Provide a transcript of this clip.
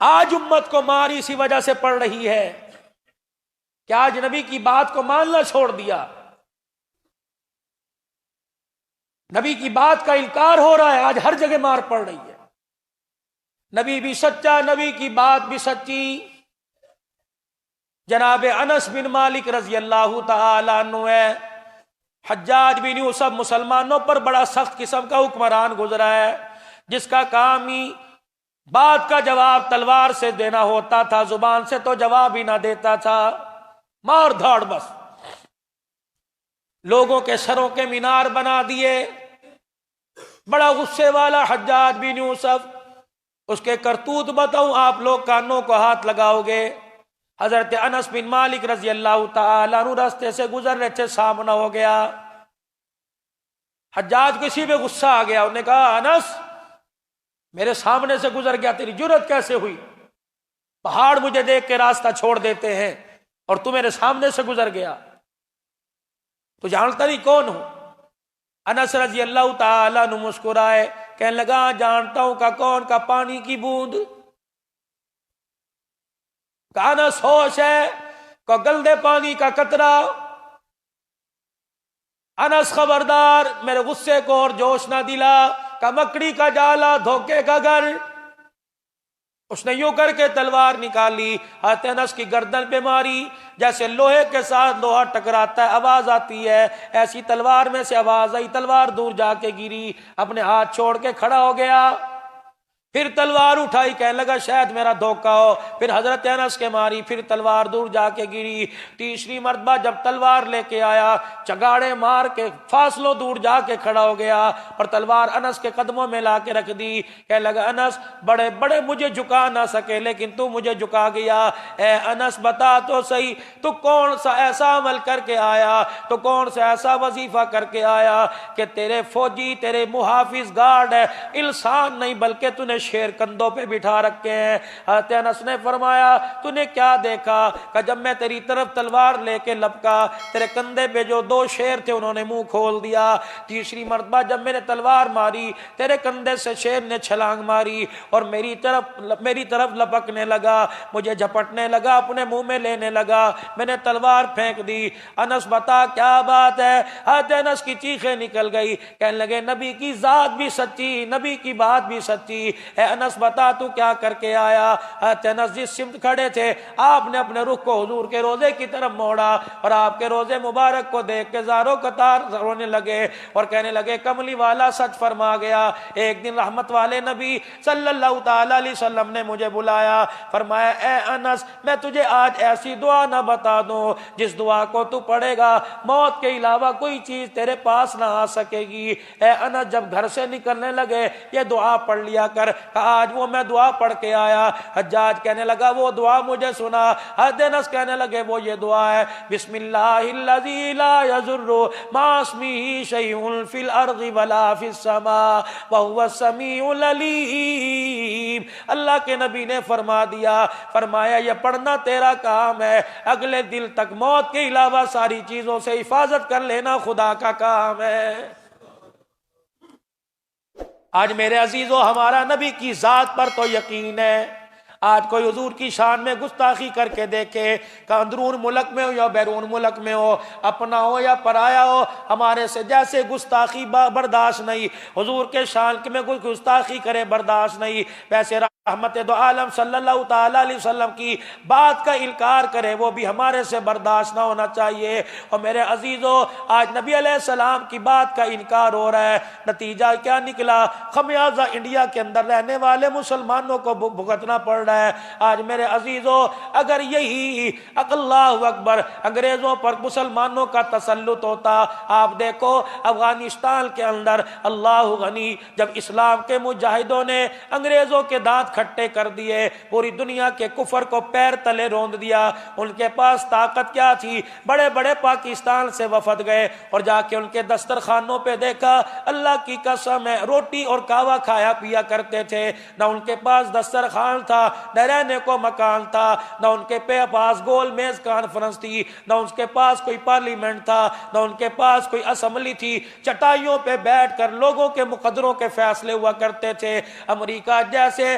آج امت کو مار اسی وجہ سے پڑ رہی ہے کہ آج نبی کی بات کو ماننا چھوڑ دیا، نبی کی بات کا انکار ہو رہا ہے، آج ہر جگہ مار پڑ رہی ہے۔ نبی بھی سچا، نبی کی بات بھی سچی۔ جناب انس بن مالک رضی اللہ تعالی عنہ ہے، حجاج بن یوسف مسلمانوں پر بڑا سخت قسم کا حکمران گزرا ہے، جس کا کام ہی بات کا جواب تلوار سے دینا ہوتا تھا، زبان سے تو جواب ہی نہ دیتا تھا، مار دھاڑ بس۔ لوگوں کے سروں کے مینار بنا دیے، بڑا غصے والا حجاج بن یوسف۔ اس کے کرتوت بتاؤں، آپ لوگ کانوں کو ہاتھ لگاؤ گے۔ حضرت انس بن مالک رضی اللہ تعالیٰ عنہ راستے سے گزر رہے تھے، سامنا ہو گیا، حجاج کسی پہ غصہ آ گیا، انہوں نے کہا انس میرے سامنے سے گزر گیا، تیری جرت کیسے ہوئی؟ پہاڑ مجھے دیکھ کے راستہ چھوڑ دیتے ہیں اور تو میرے سامنے سے گزر گیا، تو جانتا نہیں کون ہوں؟ انس رضی اللہ تعالیٰ عنہ مسکرائے، کہنے لگا جانتا ہوں کا کون؟ کا پانی کی بوند۔ کہ انس ہوش ہے؟ کا گلدے پانی کا قطرہ۔ انس خبردار میرے غصے کو اور جوش نہ دلا، کا مکڑی کا جالا، دھوکے کا گھر۔ اس نے یوں کر کے تلوار نکالی، ہاتھ انس کی گردن پہ ماری، جیسے لوہے کے ساتھ لوہا ٹکراتا ہے آواز آتی ہے، ایسی تلوار میں سے آواز آئی، تلوار دور جا کے گری، اپنے ہاتھ چھوڑ کے کھڑا ہو گیا، پھر تلوار اٹھائی، کہنے لگا شاید میرا دھوکہ ہو، پھر حضرت انس کے ماری، پھر تلوار دور جا کے گری، تیسری مرتبہ جب تلوار لے کے آیا، چگاڑے مار کے فاصلوں دور جا کے کھڑا ہو گیا اور تلوار انس کے قدموں میں لا کے رکھ دی، کہنے لگا انس بڑے بڑے مجھے جھکا نہ سکے لیکن تو مجھے جھکا گیا، اے انس بتا تو صحیح تو کون سا ایسا عمل کر کے آیا، تو کون سا ایسا وظیفہ کر کے آیا کہ تیرے فوجی تیرے محافظ گارڈ ہے، انسان نہیں بلکہ تو نے شیر کندھوں پہ بٹھا رکھے ہیں۔ حضرت انس نے فرمایا تو نے کیا دیکھا؟ کہ جب میں تیری طرف تلوار لے کے لپکا، تیرے کندھے پہ جو دو شیر تھے انہوں نے منہ کھول دیا، تیسری مرتبہ جب میں نے تلوار ماری تیرے کندھے سے شیر نے چھلانگ ماری اور میری طرف لپکنے لگا، مجھے جھپٹنے لگا، اپنے منہ میں لینے لگا، میں نے تلوار پھینک دی۔ انس بتا کیا بات ہے؟ حضرت انس کی چیخیں نکل گئی، کہنے لگے نبی کی ذات بھی سچی، نبی کی بات بھی سچی، اے انس بتا تو کیا کر کے آیا؟ حضرت انس جس سمت کھڑے تھے آپ نے اپنے رخ کو حضور کے روزے کی طرف موڑا اور آپ کے روزے مبارک کو دیکھ کے زاروں قطار رونے لگے اور کہنے لگے کملی والا سچ فرما گیا۔ ایک دن رحمت والے نبی صلی اللہ تعالی علیہ وسلم نے مجھے بلایا، فرمایا اے انس میں تجھے آج ایسی دعا نہ بتا دوں جس دعا کو تو پڑھے گا موت کے علاوہ کوئی چیز تیرے پاس نہ آ سکے گی۔ اے انس جب گھر سے نکلنے لگے یہ دعا پڑھ لیا کر، آج وہ میں دعا پڑھ کے آیا۔ حجاج کہنے لگا وہ دعا مجھے سنا۔ حضرت انس کہنے لگے وہ یہ دعا ہے، بسم اللہ الذی لا یضر مع اسمہ شیء فی الارض ولا فی السماء وہو السمیع العلیم۔ اللہ کے نبی نے فرما دیا، فرمایا یہ پڑھنا تیرا کام ہے، اگلے دل تک موت کے علاوہ ساری چیزوں سے حفاظت کر لینا خدا کا کام ہے۔ آج میرے عزیزو ہمارا نبی کی ذات پر تو یقین ہے، آج کوئی حضور کی شان میں گستاخی کر کے دیکھے کہ اندرون ملک میں ہو یا بیرون ملک میں ہو، اپنا ہو یا پرایا ہو، ہمارے سے جیسے گستاخی برداشت نہیں، حضور کے شان میں کوئی گستاخی کرے برداشت نہیں، ویسے رحمت دو عالم صلی اللہ تعالی علیہ وسلم کی بات کا انکار کرے وہ بھی ہمارے سے برداشت نہ ہونا چاہیے۔ اور میرے عزیزو آج نبی علیہ السلام کی بات کا انکار ہو رہا ہے، نتیجہ کیا نکلا؟ خمیازہ انڈیا کے اندر رہنے والے مسلمانوں کو بھگتنا پڑ رہا ہے۔ آج میرے عزیزو اگر یہی اللہ اکبر انگریزوں پر مسلمانوں کا تسلط ہوتا، آپ دیکھو افغانستان کے اندر اللہ غنی جب اسلام کے مجاہدوں نے انگریزوں کے دانت کھٹے کر دیے، پوری دنیا کے کفر کو پیر تلے روند دیا، ان کے پاس طاقت کیا تھی؟ بڑے بڑے پاکستان سے وفد گئے اور جا کے ان کے دسترخوانوں پہ دیکھا، اللہ کی قسم ہے روٹی اور کاوا کھایا پیا کرتے تھے، نہ ان کے پاس دسترخوان تھا، نہ رہنے کو مکان تھا، نہ ان کے پاس گول میز کانفرنس تھی، نہ ان کے پاس کوئی پارلیمنٹ تھا، نہ ان کے پاس کوئی اسمبلی تھی، چٹائیوں پہ بیٹھ کر لوگوں کے مقدروں کے فیصلے ہوا کرتے تھے۔ امریکہ جیسے